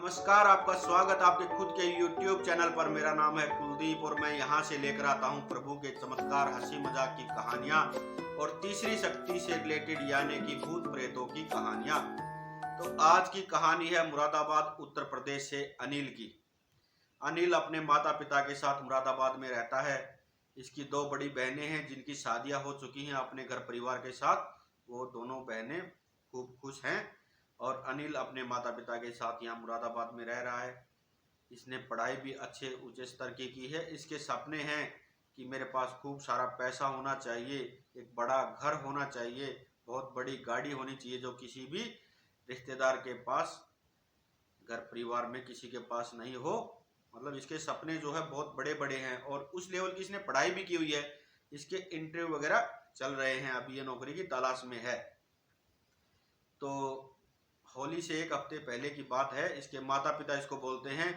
नमस्कार, आपका स्वागत आपके खुद के YouTube चैनल पर। मेरा नाम है कुलदीप और मैं यहाँ से लेकर आता हूँ प्रभु के चमत्कार, हंसी मजाक की कहानियाँ और तीसरी शक्ति से रिलेटेड यानी कि भूत प्रेतों की कहानियाँ। तो आज की कहानी है मुरादाबाद उत्तर प्रदेश से अनिल की। अनिल अपने माता पिता के साथ मुरादाबाद में रहता है। इसकी दो बड़ी बहनें हैं जिनकी शादियां हो चुकी हैं अपने घर परिवार के साथ। वो दोनों बहनें खूब खुश हैं और अनिल अपने माता पिता के साथ यहाँ मुरादाबाद में रह रहा है। इसने पढ़ाई भी अच्छे ऊंचे स्तर की है। इसके सपने हैं कि मेरे पास खूब सारा पैसा होना चाहिए, एक बड़ा घर होना चाहिए, बहुत बड़ी गाड़ी होनी चाहिए जो किसी भी रिश्तेदार के पास, घर परिवार में किसी के पास नहीं हो। मतलब इसके सपने जो है बहुत बड़े बड़े हैं और उस लेवल की इसने पढ़ाई भी की हुई है। इसके इंटरव्यू वगैरह चल रहे हैं, अभी ये नौकरी की तलाश में है। तो होली से एक हफ्ते पहले की बात है। इसके माता पिता इसको बोलते हैं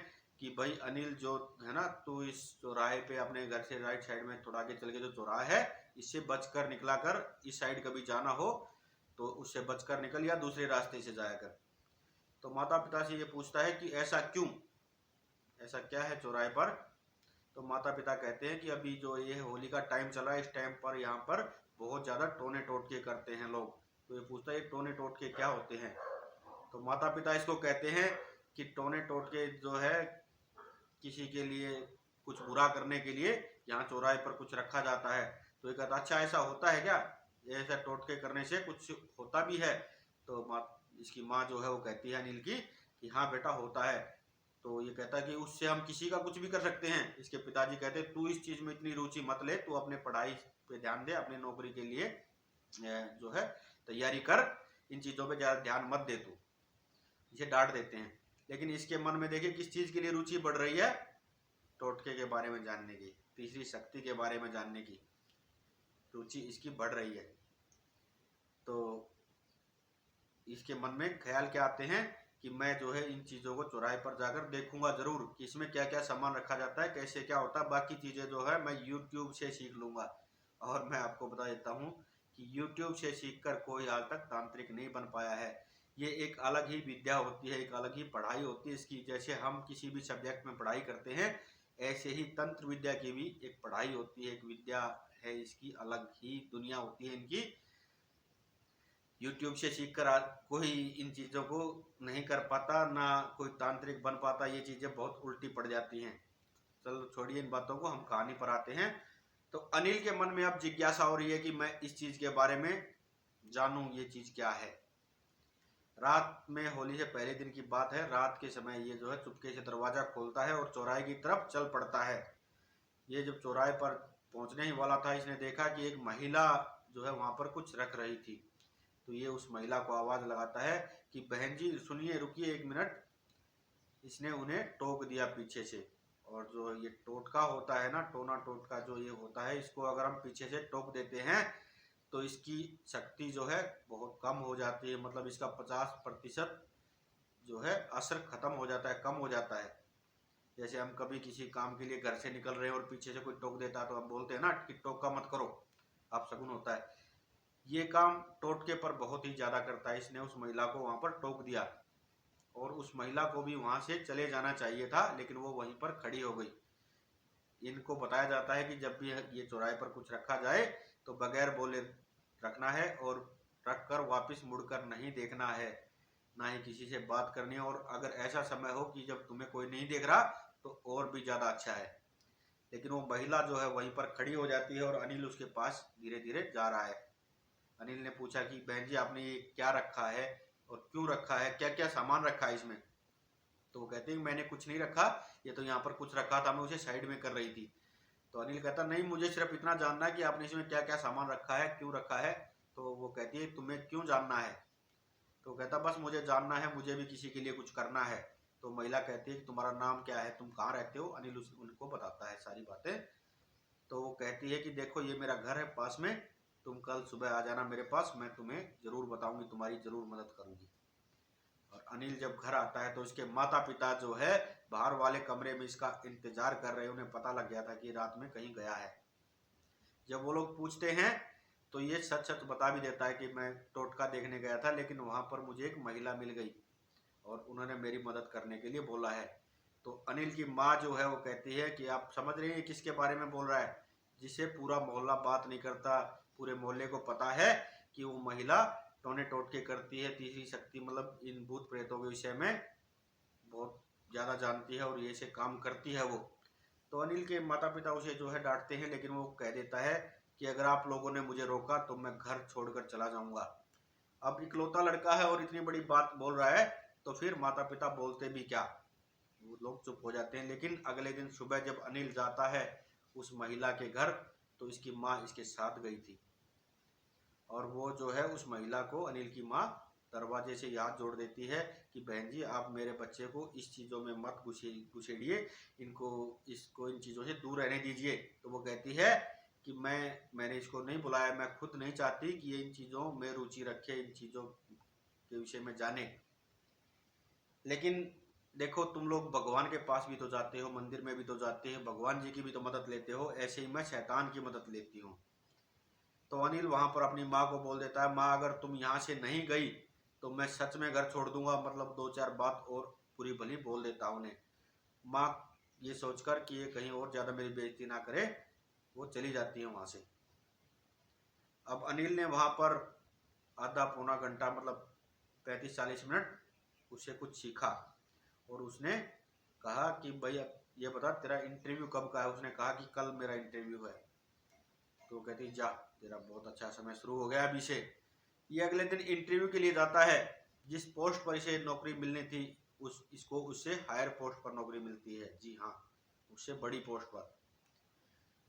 कि भाई अनिल जो है ना, तू इस चौराहे पे अपने घर से राइट साइड में थोड़ा आगे चल के जो चौराहा है इससे बचकर निकला कर, इस साइड कभी जाना हो तो उससे बचकर निकल या दूसरे रास्ते से जाया कर। तो माता पिता से ये पूछता है कि ऐसा क्यों, ऐसा क्या है चौराहे पर। तो माता पिता कहते हैं कि अभी जो ये होली का टाइम चल रहा है, इस टाइम पर यहाँ पर बहुत ज़्यादा टोने टोटके करते हैं लोग। तो ये पूछता है ये टोने टोटके क्या होते हैं। तो माता पिता इसको कहते हैं कि टोने टोटके जो है किसी के लिए कुछ बुरा करने के लिए यहाँ चौराहे पर कुछ रखा जाता है। तो ये कहता अच्छा ऐसा होता है क्या, ऐसा टोटके करने से कुछ होता भी है। तो इसकी माँ जो है वो कहती है अनिल की कि हाँ बेटा होता है। तो ये कहता है कि उससे हम किसी का कुछ भी कर सकते हैं। इसके पिताजी कहते हैं तू इस चीज़ में इतनी रुचि मत ले, तू अपने पढ़ाई पे ध्यान दे, अपनी नौकरी के लिए जो है तैयारी कर, इन चीज़ों पे ज़्यादा ध्यान मत दे तू। इसे डांट देते हैं। लेकिन इसके मन में देखिए किस चीज़ के लिए रुचि बढ़ रही है, टोटके के बारे में जानने की, तीसरी शक्ति के बारे में जानने की रुचि इसकी बढ़ रही है। तो इसके मन में ख्याल क्या आते हैं कि मैं जो है इन चीज़ों को चौराहे पर जाकर देखूंगा ज़रूर कि इसमें क्या क्या सामान रखा जाता है, कैसे क्या होता है। बाकी चीज़ें जो है मैं यूट्यूब से सीख लूँगा। और मैं आपको बता देता हूँ कि यूट्यूब से सीखकर कोई आज तक तांत्रिक नहीं बन पाया है। ये एक अलग ही विद्या होती है, एक अलग ही पढ़ाई होती है इसकी। जैसे हम किसी भी सब्जेक्ट में पढ़ाई करते हैं ऐसे ही तंत्र विद्या की भी एक पढ़ाई होती है, एक विद्या है इसकी, अलग ही दुनिया होती है इनकी। यूट्यूब से सीखकर आज कोई इन चीज़ों को नहीं कर पाता, ना कोई तांत्रिक बन पाता। ये चीज़ें बहुत उल्टी पड़ जाती हैं। चलो छोड़िए इन बातों को, हम कहानी पर आते हैं। तो अनिल के मन में अब जिज्ञासा हो रही है कि मैं इस चीज़ के बारे में जानूं, ये चीज़ क्या है। रात में, होली से पहले दिन की बात है, रात के समय ये जो है चुपके से दरवाज़ा खोलता है और चौराहे की तरफ चल पड़ता है। ये जब चौराहे पर पहुंचने ही वाला था, इसने देखा कि एक महिला जो है वहां पर कुछ रख रही थी। तो ये उस महिला को आवाज़ लगाता है कि बहन जी सुनिए, रुकिए एक मिनट। इसने उन्हें टोक दिया पीछे से। और जो ये टोटका होता है ना, टोना टोटका जो ये होता है, इसको अगर हम पीछे से टोक देते हैं तो इसकी शक्ति जो है बहुत कम हो जाती है। मतलब इसका 50% जो है असर खत्म हो जाता है, कम हो जाता है। जैसे हम कभी किसी काम के लिए घर से निकल रहे हैं और पीछे से कोई टोक देता है तो हम बोलते हैं ना कि टोका मत करो, आप शगुन होता है। ये काम टोटके पर बहुत ही ज़्यादा करता है। इसने उस महिला को वहाँ पर टोक दिया और उस महिला को भी वहाँ से चले जाना चाहिए था, लेकिन वो वहीं पर खड़ी हो गई। इनको बताया जाता है कि जब भी ये चौराहे पर कुछ रखा जाए तो बगैर बोले रखना है और रख कर वापस मुड़कर नहीं देखना है, ना ही किसी से बात करनी है। और अगर ऐसा समय हो कि जब तुम्हें कोई नहीं देख रहा तो और भी ज़्यादा अच्छा है। लेकिन वो महिला जो है वहीं पर खड़ी हो जाती है और अनिल उसके पास धीरे धीरे जा रहा है। अनिल ने पूछा कि बहन जी आपने ये क्या रखा है और क्यों रखा है, क्या क्या सामान रखा है इसमें। तो वो कहते हैं मैंने कुछ नहीं रखा, ये तो यहाँ पर कुछ रखा था, मैं उसे साइड में कर रही थी। तो अनिल कहता नहीं, मुझे सिर्फ इतना जानना है कि आपने इसमें क्या क्या सामान रखा है, क्यों रखा है। तो वो कहती है तुम्हें क्यों जानना है। तो कहता बस मुझे जानना है, मुझे भी किसी के लिए कुछ करना है। तो महिला कहती है कि तुम्हारा नाम क्या है, तुम कहाँ रहते हो। अनिल उनको बताता है सारी बातें। तो वो कहती है कि देखो ये मेरा घर है पास में, तुम कल सुबह आ जाना मेरे पास, मैं तुम्हें ज़रूर बताऊंगी, तुम्हारी ज़रूर मदद करूंगी। और अनिल जब घर आता है तो इसके माता पिता जो है बाहर वाले कमरे में इसका इंतजार कर रहे हैं। उन्हें पता लग गया था कि रात में कहीं गया है। जब वो लोग पूछते हैं तो ये सच सच बता भी देता है कि मैं टोटका देखने गया था, लेकिन वहाँ पर मुझे एक महिला मिल गई और उन्होंने मेरी मदद करने के लिए बोला है। तो अनिल की माँ जो है वो कहती है कि आप समझ रहे हैं किसके बारे में बोल रहा है, जिसे पूरा मोहल्ला बात नहीं करता, पूरे मोहल्ले को पता है कि वो महिला टोने टोटके करती है, तीसरी शक्ति मतलब इन भूत प्रेतों के विषय में बहुत ज़्यादा जानती है और ये से काम करती है वो। तो अनिल के माता पिता उसे जो है डांटते हैं, लेकिन वो कह देता है कि अगर आप लोगों ने मुझे रोका तो मैं घर छोड़कर चला जाऊंगा। अब इकलौता लड़का है और इतनी बड़ी बात बोल रहा है, तो फिर माता पिता बोलते भी क्या, वो लोग चुप हो जाते हैं। लेकिन अगले दिन सुबह जब अनिल जाता है उस महिला के घर, तो इसकी माँ इसके साथ गई थी और वो जो है उस महिला को, अनिल की माँ, दरवाजे से याद जोड़ देती है कि बहन जी आप मेरे बच्चे को इस चीज़ों में मत घुसेड़िए, इसको इन चीज़ों से दूर रहने दीजिए। तो वो कहती है कि मैंने इसको नहीं बुलाया, मैं खुद नहीं चाहती कि ये इन चीज़ों में रुचि रखे, इन चीज़ों के विषय में जाने। लेकिन देखो तुम लोग भगवान के पास भी तो जाते हो, मंदिर में भी तो जाते हो, भगवान जी की भी तो मदद लेते हो, ऐसे ही मैं शैतान की मदद लेती हूँ। तो अनिल वहां पर अपनी माँ को बोल देता है, माँ अगर तुम यहाँ से नहीं गई तो मैं सच में घर छोड़ दूंगा, मतलब दो चार बात और बुरी भली बोल देता उन्हें। माँ ये सोचकर कि ये कहीं और ज़्यादा मेरी बेइज्जती ना करे, वो चली जाती है वहाँ से। अब अनिल ने वहाँ पर आधा पौना घंटा मतलब 35-40 मिनट उससे कुछ सीखा और उसने कहा कि भैया ये बता तेरा इंटरव्यू कब का है। उसने कहा कि कल मेरा इंटरव्यू है। तो कहती जा तेरा बहुत अच्छा समय शुरू हो गया अभी से। ये अगले दिन इंटरव्यू के लिए जाता है, जिस पोस्ट पर इसे नौकरी मिलनी थी इसको उससे हायर पोस्ट पर नौकरी मिलती है। जी हाँ, उससे बड़ी पोस्ट पर।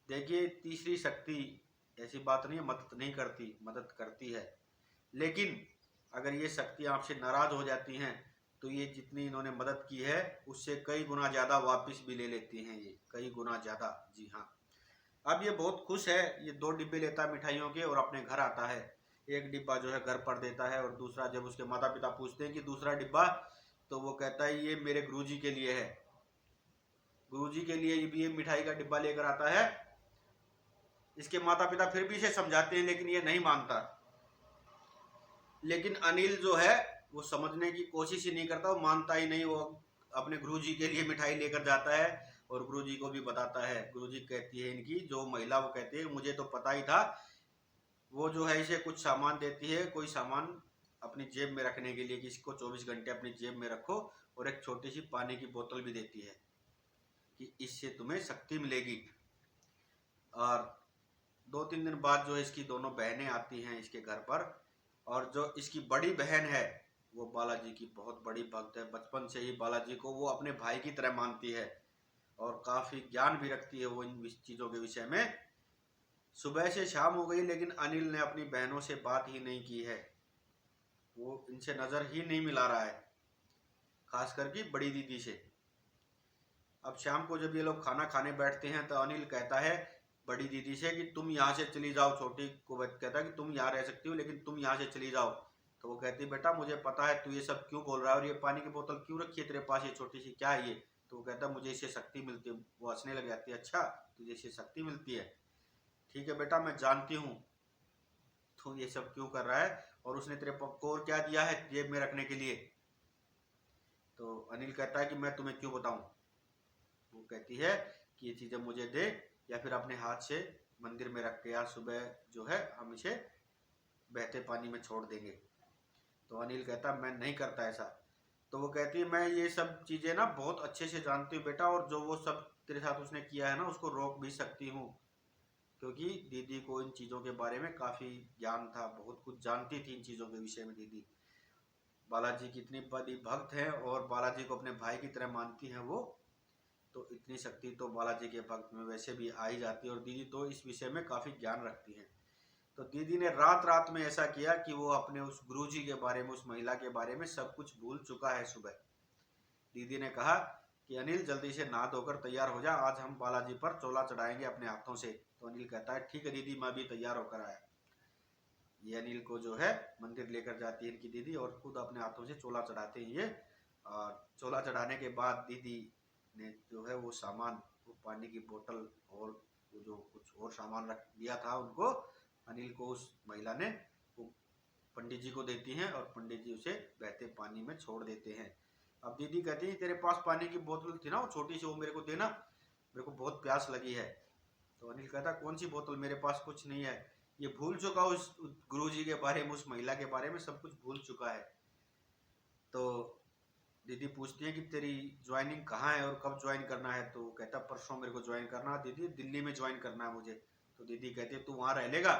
देखिए तीसरी शक्ति ऐसी बात नहीं है मदद नहीं करती, मदद करती है, लेकिन अगर ये शक्ति आपसे नाराज हो जाती हैं तो ये जितनी इन्होंने मदद की है उससे कई गुना ज़्यादा वापस भी ले लेती हैं, ये कई गुना ज़्यादा। जी हाँ। अब ये बहुत खुश है, ये 2 डिब्बे लेता है मिठाइयों के और अपने घर आता है। एक डिब्बा जो है घर पर देता है और दूसरा जब उसके माता पिता पूछते हैं कि दूसरा डिब्बा, तो वो कहता है ये मेरे गुरुजी के लिए है। गुरुजी के लिए भी ये मिठाई का डिब्बा लेकर आता है। इसके माता पिता फिर भी इसे समझाते हैं लेकिन ये नहीं मानता। लेकिन अनिल जो है वो समझने की कोशिश ही नहीं करता, वो मानता ही नहीं। वो अपने गुरुजी के लिए मिठाई लेकर जाता है और गुरुजी को भी बताता है। गुरुजी कहती है इनकी जो महिला, वो कहती है मुझे तो पता ही था। वो जो है इसे कुछ सामान देती है, कोई सामान अपनी जेब में रखने के लिए कि इसको 24 घंटे अपनी जेब में रखो, और एक छोटी सी पानी की बोतल भी देती है कि इससे तुम्हें शक्ति मिलेगी। और 2-3 दिन बाद जो है इसकी दोनों बहनें आती हैं इसके घर पर, और जो इसकी बड़ी बहन है वो बालाजी की बहुत बड़ी भक्त है। बचपन से ही बालाजी को वो अपने भाई की तरह मानती है और काफ़ी ज्ञान भी रखती है वो इन चीज़ों के विषय में। सुबह से शाम हो गई लेकिन अनिल ने अपनी बहनों से बात ही नहीं की है, वो इनसे नज़र ही नहीं मिला रहा है, खास करके बड़ी दीदी से। अब शाम को जब ये लोग खाना खाने बैठते हैं तो अनिल कहता है बड़ी दीदी से कि तुम यहाँ से चली जाओ। छोटी को कहता है कि तुम यहाँ रह सकती हो लेकिन तुम यहाँ से चली जाओ। तो वो कहती है बेटा मुझे पता है तू ये सब क्यों बोल रहा है और ये पानी की बोतल क्यों रखी है तेरे पास, ये छोटी सी क्या है ये। तो वो कहता है मुझे इससे शक्ति मिलती है। वो हंसने लग जाती है, अच्छा तुझे इससे शक्ति मिलती है, ठीक है बेटा मैं जानती हूँ तू ये सब क्यों कर रहा है, और उसने तेरे को और क्या दिया है जेब में रखने के लिए। तो अनिल कहता है कि मैं तुम्हें क्यों बताऊं। वो कहती है कि ये चीज़ें मुझे दे या फिर अपने हाथ से मंदिर में रख के आज सुबह जो है हम इसे बहते पानी में छोड़ देंगे। तो अनिल कहता मैं नहीं करता ऐसा। तो वो कहती है मैं ये सब चीज़ें ना बहुत अच्छे से जानती हूँ बेटा, और जो वो सब तेरे साथ उसने किया है ना उसको रोक भी सकती हूँ, क्योंकि दीदी को इन चीज़ों के बारे में काफ़ी ज्ञान था, बहुत कुछ जानती थी इन चीज़ों के विषय में। दीदी बालाजी की इतनी बड़ी भक्त है और बालाजी को अपने भाई की तरह मानती हैं वो, तो इतनी शक्ति तो बालाजी के भक्त में वैसे भी आ ही जाती है, और दीदी तो इस विषय में काफ़ी ज्ञान रखती हैं। तो दीदी ने रात रात में ऐसा किया कि वो अपने उस गुरुजी के बारे में, उस महिला के बारे में सब कुछ भूल चुका है। सुबह दीदी ने कहा कि अनिल जल्दी से नहा धोकर तैयार हो जा, आज हम बालाजी पर चोला चढ़ाएंगे अपने हाथों से। तो अनिल कहता है ठीक है दीदी मैं भी तैयार होकर आया। ये अनिल को जो है मंदिर लेकर जाती है इनकी दीदी और खुद अपने हाथों से चोला चढ़ाते हैं ये। और चोला चढ़ाने के बाद दीदी ने जो है वो सामान, वो पानी की बोतल और वो जो कुछ और सामान रख दिया था उनको, अनिल को उस महिला ने वो पंडित जी को देती हैं और पंडित जी उसे बहते पानी में छोड़ देते हैं। अब दीदी कहती है तेरे पास पानी की बोतल थी ना वो छोटी सी, वो मेरे को देना, मेरे को बहुत प्यास लगी है। तो अनिल कहता कौन सी बोतल, मेरे पास कुछ नहीं है। ये भूल चुका उस गुरुजी के बारे में, उस महिला के बारे में सब कुछ भूल चुका है। तो दीदी पूछती है कि तेरी ज्वाइनिंग कहाँ है और कब ज्वाइन करना है। तो कहता परसों मेरे को ज्वाइन करना है दीदी, दिल्ली में ज्वाइन करना है मुझे। तो दीदी कहती है तू वहाँ रह लेगा।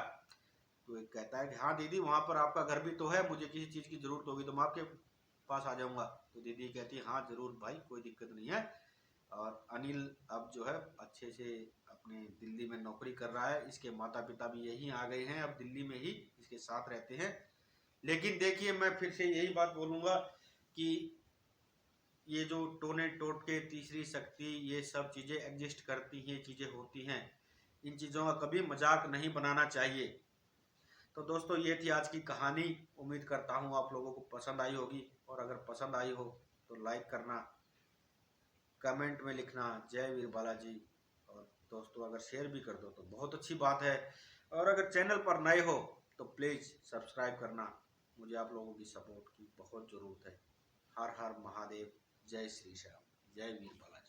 तो एक कहता है कि हाँ दीदी वहाँ पर आपका घर भी तो है, मुझे किसी चीज़ की ज़रूरत होगी तो मैं आपके पास आ जाऊँगा। तो दीदी कहती है हाँ ज़रूर भाई, कोई दिक्कत नहीं है। और अनिल अब जो है अच्छे से अपने दिल्ली में नौकरी कर रहा है। इसके माता पिता भी यहीं आ गए हैं, अब दिल्ली में ही इसके साथ रहते हैं। लेकिन देखिए मैं फिर से यही बात बोलूँगा कि ये जो टोने टोटके, तीसरी शक्ति, ये सब चीज़ें एग्जिस्ट करती हैं, चीज़ें होती हैं। इन चीज़ों का कभी मजाक नहीं बनाना चाहिए। तो दोस्तों ये थी आज की कहानी। उम्मीद करता हूँ आप लोगों को पसंद आई होगी, और अगर पसंद आई हो तो लाइक करना, कमेंट में लिखना जय वीर बालाजी, और दोस्तों अगर शेयर भी कर दो तो बहुत अच्छी बात है। और अगर चैनल पर नए हो तो प्लीज़ सब्सक्राइब करना, मुझे आप लोगों की सपोर्ट की बहुत ज़रूरत है। हर हर महादेव, जय श्री श्याम, जय वीर बालाजी।